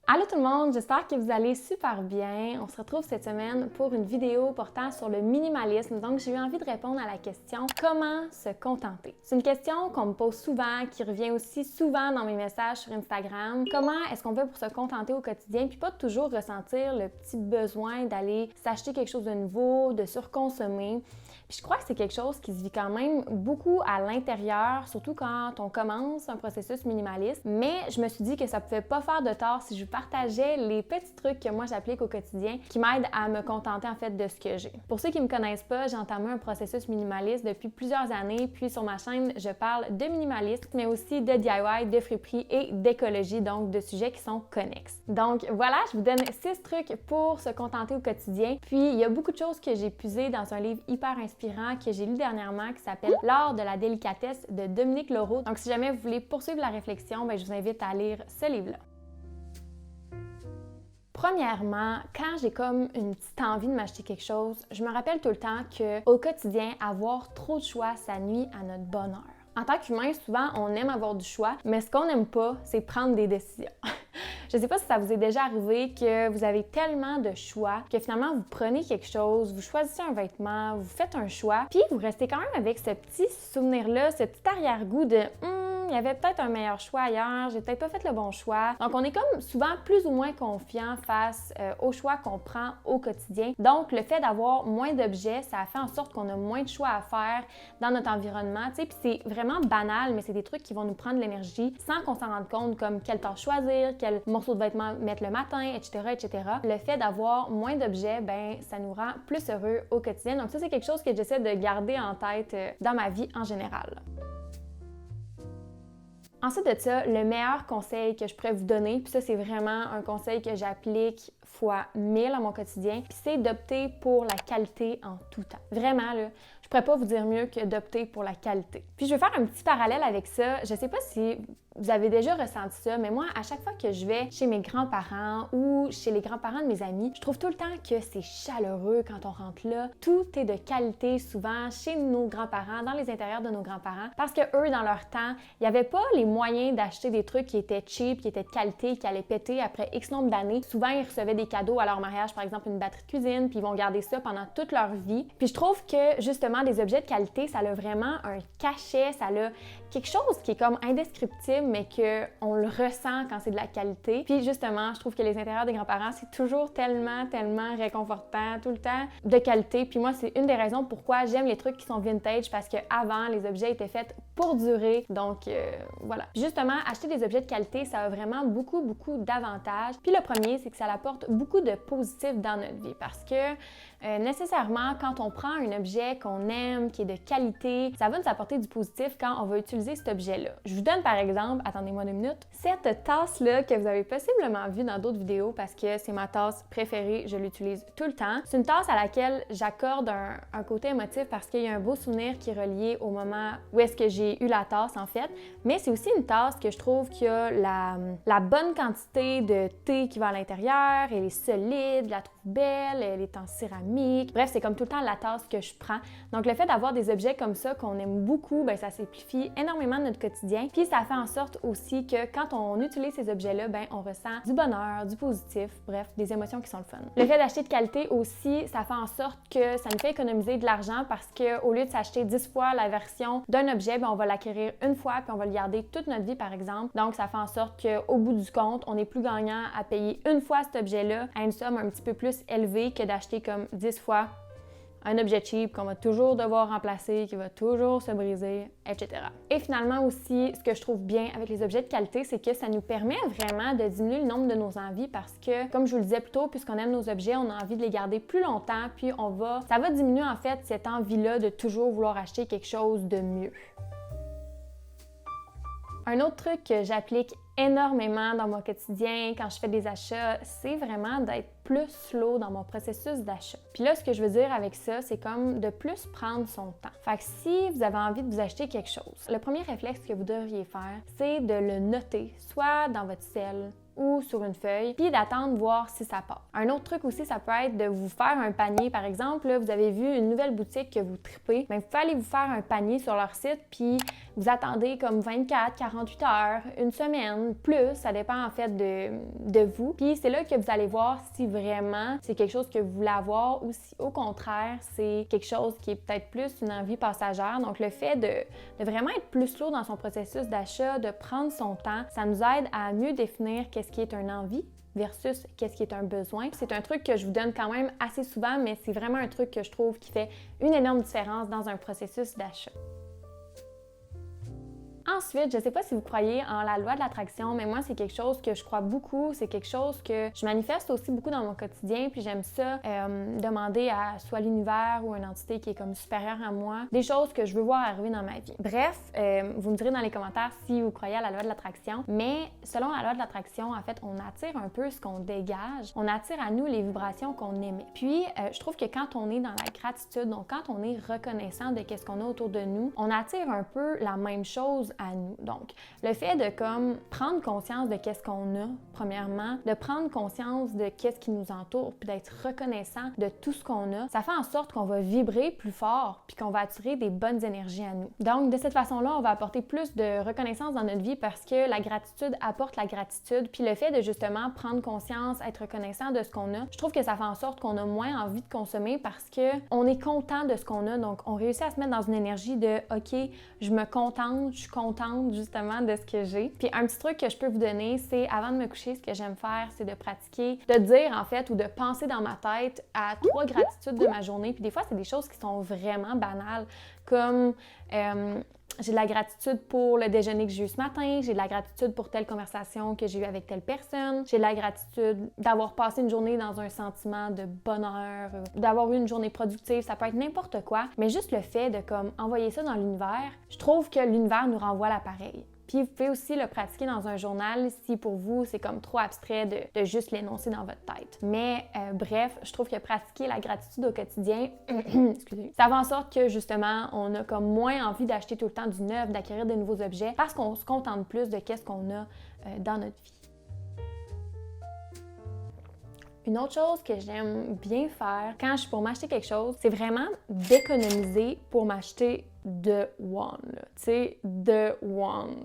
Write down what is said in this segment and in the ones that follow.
Allô tout le monde, j'espère que vous allez super bien. On se retrouve cette semaine pour une vidéo portant sur le minimalisme. Donc, j'ai eu envie de répondre à la question « Comment se contenter? » C'est une question qu'on me pose souvent, qui revient aussi souvent dans mes messages sur Instagram. Comment est-ce qu'on fait pour se contenter au quotidien puis pas toujours ressentir le petit besoin d'aller s'acheter quelque chose de nouveau, de surconsommer? Puis je crois que c'est quelque chose qui se vit quand même beaucoup à l'intérieur, surtout quand on commence un processus minimaliste. Mais je me suis dit que ça pouvait pas faire de tort si je partageais les petits trucs que moi j'applique au quotidien qui m'aident à me contenter en fait de ce que j'ai. Pour ceux qui me connaissent pas, j'ai entamé un processus minimaliste depuis plusieurs années. Puis sur ma chaîne, je parle de minimalisme, mais aussi de DIY, de friperie et d'écologie, donc de sujets qui sont connexes. Donc voilà, je vous donne 6 trucs pour se contenter au quotidien. Puis il y a beaucoup de choses que j'ai puisées dans un livre hyper inspirant que j'ai lu dernièrement qui s'appelle L'art de la délicatesse de Dominique Leroux. Donc si jamais vous voulez poursuivre la réflexion, je vous invite à lire ce livre-là. Premièrement, quand j'ai comme une petite envie de m'acheter quelque chose, je me rappelle tout le temps qu'au quotidien, avoir trop de choix, ça nuit à notre bonheur. En tant qu'humain, souvent, on aime avoir du choix, mais ce qu'on n'aime pas, c'est prendre des décisions. Je sais pas si ça vous est déjà arrivé que vous avez tellement de choix que finalement, vous prenez quelque chose, vous choisissez un vêtement, vous faites un choix, puis vous restez quand même avec ce petit souvenir-là, ce petit arrière-goût de il y avait peut-être un meilleur choix ailleurs, j'ai peut-être pas fait le bon choix. Donc, on est comme souvent plus ou moins confiant face aux choix qu'on prend au quotidien. Donc, le fait d'avoir moins d'objets, ça fait en sorte qu'on a moins de choix à faire dans notre environnement. Tu sais, puis c'est vraiment banal, mais c'est des trucs qui vont nous prendre de l'énergie sans qu'on s'en rende compte, comme quelle tâche choisir, quel morceau de vêtement mettre le matin, etc., etc. Le fait d'avoir moins d'objets, ça nous rend plus heureux au quotidien. Donc, ça, c'est quelque chose que j'essaie de garder en tête dans ma vie en général. Ensuite de ça, le meilleur conseil que je pourrais vous donner, puis ça c'est vraiment un conseil que j'applique fois 1000 à mon quotidien, puis c'est d'opter pour la qualité en tout temps. Vraiment, là, je pourrais pas vous dire mieux que d'opter pour la qualité. Puis je vais faire un petit parallèle avec ça. Je sais pas si vous avez déjà ressenti ça, mais moi, à chaque fois que je vais chez mes grands-parents ou chez les grands-parents de mes amis, je trouve tout le temps que c'est chaleureux quand on rentre là. Tout est de qualité souvent chez nos grands-parents, dans les intérieurs de nos grands-parents, parce que eux, dans leur temps, il n'y avait pas les moyens d'acheter des trucs qui étaient cheap, qui étaient de qualité, qui allaient péter après X nombre d'années. Souvent, ils recevaient des cadeaux à leur mariage, par exemple une batterie de cuisine, puis ils vont garder ça pendant toute leur vie. Puis je trouve que, justement, des objets de qualité, ça a vraiment un cachet, ça a quelque chose qui est comme indescriptible, mais qu'on le ressent quand c'est de la qualité. Puis justement, je trouve que les intérieurs des grands-parents, c'est toujours tellement réconfortant, tout le temps de qualité. Puis moi, c'est une des raisons pourquoi j'aime les trucs qui sont vintage, parce qu'avant, les objets étaient faits pour durer. Donc voilà. Puis justement, acheter des objets de qualité, ça a vraiment beaucoup d'avantages. Puis le premier, c'est que ça apporte beaucoup de positifs dans notre vie, parce que nécessairement, quand on prend un objet qu'on aime, qui est de qualité, ça va nous apporter du positif quand on va utiliser cet objet-là. Je vous donne par exemple, attendez-moi 2 minutes, cette tasse-là que vous avez possiblement vue dans d'autres vidéos parce que c'est ma tasse préférée, je l'utilise tout le temps. C'est une tasse à laquelle j'accorde un côté émotif parce qu'il y a un beau souvenir qui est relié au moment où est-ce que j'ai eu la tasse en fait, mais c'est aussi une tasse que je trouve qu'il y a la bonne quantité de thé qui va à l'intérieur, elle est solide, je la trouve belle, elle est en céramique. Bref, c'est comme tout le temps la tasse que je prends. Donc le fait d'avoir des objets comme ça qu'on aime beaucoup, ça simplifie énormément notre quotidien. Puis ça fait en sorte aussi que quand on utilise ces objets-là, on ressent du bonheur, du positif, bref, des émotions qui sont le fun. Le fait d'acheter de qualité aussi, ça fait en sorte que ça nous fait économiser de l'argent parce qu'au lieu de s'acheter 10 fois la version d'un objet, on va l'acquérir une fois puis on va le garder toute notre vie par exemple. Donc ça fait en sorte qu'au bout du compte, on est plus gagnant à payer une fois cet objet-là à une somme un petit peu plus élevée que d'acheter comme 10 fois un objet cheap qu'on va toujours devoir remplacer, qui va toujours se briser, etc. Et finalement aussi, ce que je trouve bien avec les objets de qualité, c'est que ça nous permet vraiment de diminuer le nombre de nos envies parce que, comme je vous le disais plus tôt, puisqu'on aime nos objets, on a envie de les garder plus longtemps, puis ça va diminuer en fait cette envie-là de toujours vouloir acheter quelque chose de mieux. Un autre truc que j'applique énormément dans mon quotidien quand je fais des achats, c'est vraiment d'être plus slow dans mon processus d'achat. Puis là, ce que je veux dire avec ça, c'est comme de plus prendre son temps. Fait que si vous avez envie de vous acheter quelque chose, le premier réflexe que vous devriez faire, c'est de le noter, soit dans votre cell ou sur une feuille, puis d'attendre voir si ça part. Un autre truc aussi, ça peut être de vous faire un panier. Par exemple, là, vous avez vu une nouvelle boutique que vous tripez, bien, vous pouvez aller vous faire un panier sur leur site, puis vous attendez comme 24, 48 heures, une semaine, plus, ça dépend en fait de vous. Puis c'est là que vous allez voir si vraiment c'est quelque chose que vous voulez avoir ou si au contraire, c'est quelque chose qui est peut-être plus une envie passagère. Donc le fait de vraiment être plus slow dans son processus d'achat, de prendre son temps, ça nous aide à mieux définir qu'est-ce qui est une envie versus qu'est-ce qui est un besoin. C'est un truc que je vous donne quand même assez souvent, mais c'est vraiment un truc que je trouve qui fait une énorme différence dans un processus d'achat. Ensuite, je ne sais pas si vous croyez en la loi de l'attraction, mais moi, c'est quelque chose que je crois beaucoup, c'est quelque chose que je manifeste aussi beaucoup dans mon quotidien, puis j'aime ça, demander à soit l'univers ou une entité qui est comme supérieure à moi, des choses que je veux voir arriver dans ma vie. Bref, vous me direz dans les commentaires si vous croyez à la loi de l'attraction, mais selon la loi de l'attraction, en fait, on attire un peu ce qu'on dégage, on attire à nous les vibrations qu'on émet. Puis, je trouve que quand on est dans la gratitude, donc quand on est reconnaissant de qu'est-ce qu'on a autour de nous, on attire un peu la même chose à nous. Donc, le fait de comme prendre conscience de qu'est-ce qu'on a, premièrement, de prendre conscience de qu'est-ce qui nous entoure, puis d'être reconnaissant de tout ce qu'on a, ça fait en sorte qu'on va vibrer plus fort, puis qu'on va attirer des bonnes énergies à nous. Donc, de cette façon-là, on va apporter plus de reconnaissance dans notre vie parce que la gratitude apporte la gratitude, puis le fait de justement prendre conscience, être reconnaissant de ce qu'on a, je trouve que ça fait en sorte qu'on a moins envie de consommer parce que on est content de ce qu'on a, donc on réussit à se mettre dans une énergie de « OK, je me contente, je suis contente justement de ce que j'ai. » Puis un petit truc que je peux vous donner, c'est avant de me coucher, ce que j'aime faire, c'est de pratiquer, de dire en fait ou de penser dans ma tête à 3 gratitudes de ma journée. Puis des fois, c'est des choses qui sont vraiment banales, comme j'ai de la gratitude pour le déjeuner que j'ai eu ce matin, j'ai de la gratitude pour telle conversation que j'ai eue avec telle personne, j'ai de la gratitude d'avoir passé une journée dans un sentiment de bonheur, d'avoir eu une journée productive, ça peut être n'importe quoi, mais juste le fait de comme envoyer ça dans l'univers, je trouve que l'univers nous renvoie l'appareil. Puis vous pouvez aussi le pratiquer dans un journal si pour vous c'est comme trop abstrait de juste l'énoncer dans votre tête. Mais bref, je trouve que pratiquer la gratitude au quotidien, excusez, ça fait en sorte que justement on a comme moins envie d'acheter tout le temps du neuf, d'acquérir de nouveaux objets parce qu'on se contente plus de qu'est-ce qu'on a dans notre vie. Une autre chose que j'aime bien faire quand je suis pour m'acheter quelque chose, c'est vraiment d'économiser pour m'acheter the one. Tu sais, the one.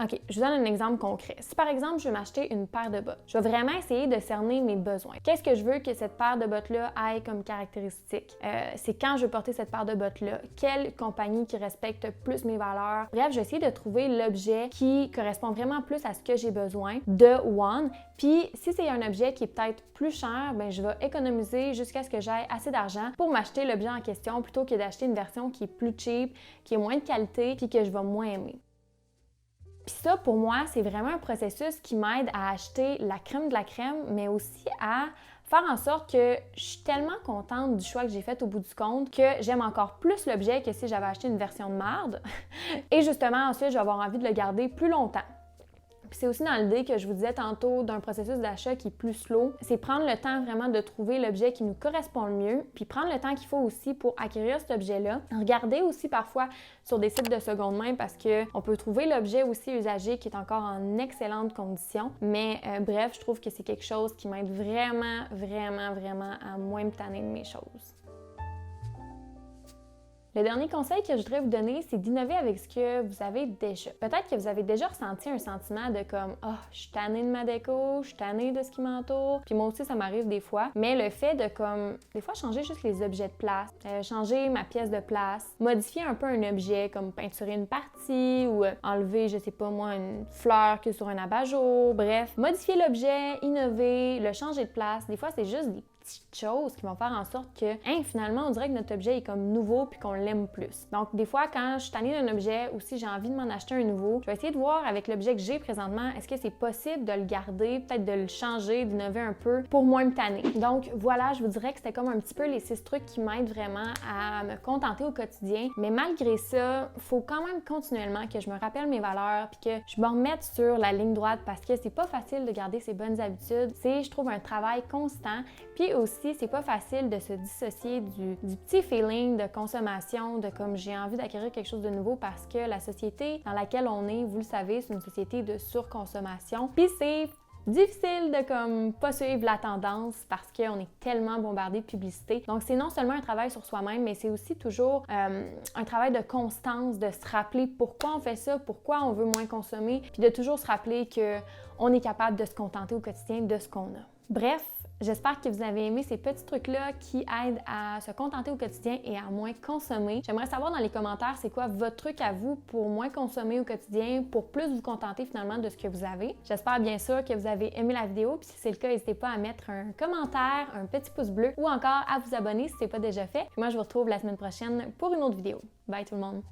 OK, je vous donne un exemple concret. Si par exemple, je veux m'acheter une paire de bottes, je vais vraiment essayer de cerner mes besoins. Qu'est-ce que je veux que cette paire de bottes-là ait comme caractéristique? C'est quand je veux porter cette paire de bottes-là? Quelle compagnie qui respecte plus mes valeurs? Bref, je vais essayer de trouver l'objet qui correspond vraiment plus à ce que j'ai besoin de one. Puis, si c'est un objet qui est peut-être plus cher, bien, je vais économiser jusqu'à ce que j'aie assez d'argent pour m'acheter l'objet en question plutôt que d'acheter une version qui est plus cheap, qui est moins de qualité, puis que je vais moins aimer. Puis ça, pour moi, c'est vraiment un processus qui m'aide à acheter la crème de la crème, mais aussi à faire en sorte que je suis tellement contente du choix que j'ai fait au bout du compte que j'aime encore plus l'objet que si j'avais acheté une version de marde. Et justement, ensuite, je vais avoir envie de le garder plus longtemps. Puis c'est aussi dans l'idée que je vous disais tantôt d'un processus d'achat qui est plus slow. C'est prendre le temps vraiment de trouver l'objet qui nous correspond le mieux, puis prendre le temps qu'il faut aussi pour acquérir cet objet-là. Regardez aussi parfois sur des sites de seconde main parce qu'on peut trouver l'objet aussi usagé qui est encore en excellente condition. Mais bref, je trouve que c'est quelque chose qui m'aide vraiment, vraiment, vraiment à moins me tanner de mes choses. Le dernier conseil que je voudrais vous donner, c'est d'innover avec ce que vous avez déjà. Peut-être que vous avez déjà ressenti un sentiment de comme « Ah, je suis tannée de ma déco, je suis tannée de ce qui m'entoure. » Puis moi aussi, ça m'arrive des fois. Mais le fait de comme, des fois, changer juste les objets de place, changer ma pièce de place, modifier un peu un objet, comme peinturer une partie ou enlever, je sais pas moi, une fleur que sur un abat-jour. Bref, modifier l'objet, innover, le changer de place. Des fois, c'est juste des petites choses qui vont faire en sorte que, finalement, on dirait que notre objet est comme nouveau puis qu'on l'aime plus. Donc, des fois, quand je suis tannée d'un objet ou si j'ai envie de m'en acheter un nouveau, je vais essayer de voir avec l'objet que j'ai présentement, est-ce que c'est possible de le garder, peut-être de le changer, d'innover un peu pour moins me tanner. Donc, voilà, je vous dirais que c'était comme un petit peu les 6 trucs qui m'aident vraiment à me contenter au quotidien. Mais malgré ça, il faut quand même continuellement que je me rappelle mes valeurs puis que je me remette sur la ligne droite parce que c'est pas facile de garder ses bonnes habitudes. C'est, je trouve, un travail constant. Puis aussi, c'est pas facile de se dissocier du petit feeling de consommation, de comme j'ai envie d'acquérir quelque chose de nouveau parce que la société dans laquelle on est, vous le savez, c'est une société de surconsommation. Puis c'est difficile de comme pas suivre la tendance parce qu'on est tellement bombardé de publicité. Donc c'est non seulement un travail sur soi-même, mais c'est aussi toujours un travail de constance, de se rappeler pourquoi on fait ça, pourquoi on veut moins consommer, puis de toujours se rappeler qu'on est capable de se contenter au quotidien de ce qu'on a. Bref, j'espère que vous avez aimé ces petits trucs-là qui aident à se contenter au quotidien et à moins consommer. J'aimerais savoir dans les commentaires c'est quoi votre truc à vous pour moins consommer au quotidien, pour plus vous contenter finalement de ce que vous avez. J'espère bien sûr que vous avez aimé la vidéo, puis si c'est le cas, n'hésitez pas à mettre un commentaire, un petit pouce bleu ou encore à vous abonner si ce n'est pas déjà fait. Puis moi, je vous retrouve la semaine prochaine pour une autre vidéo. Bye tout le monde!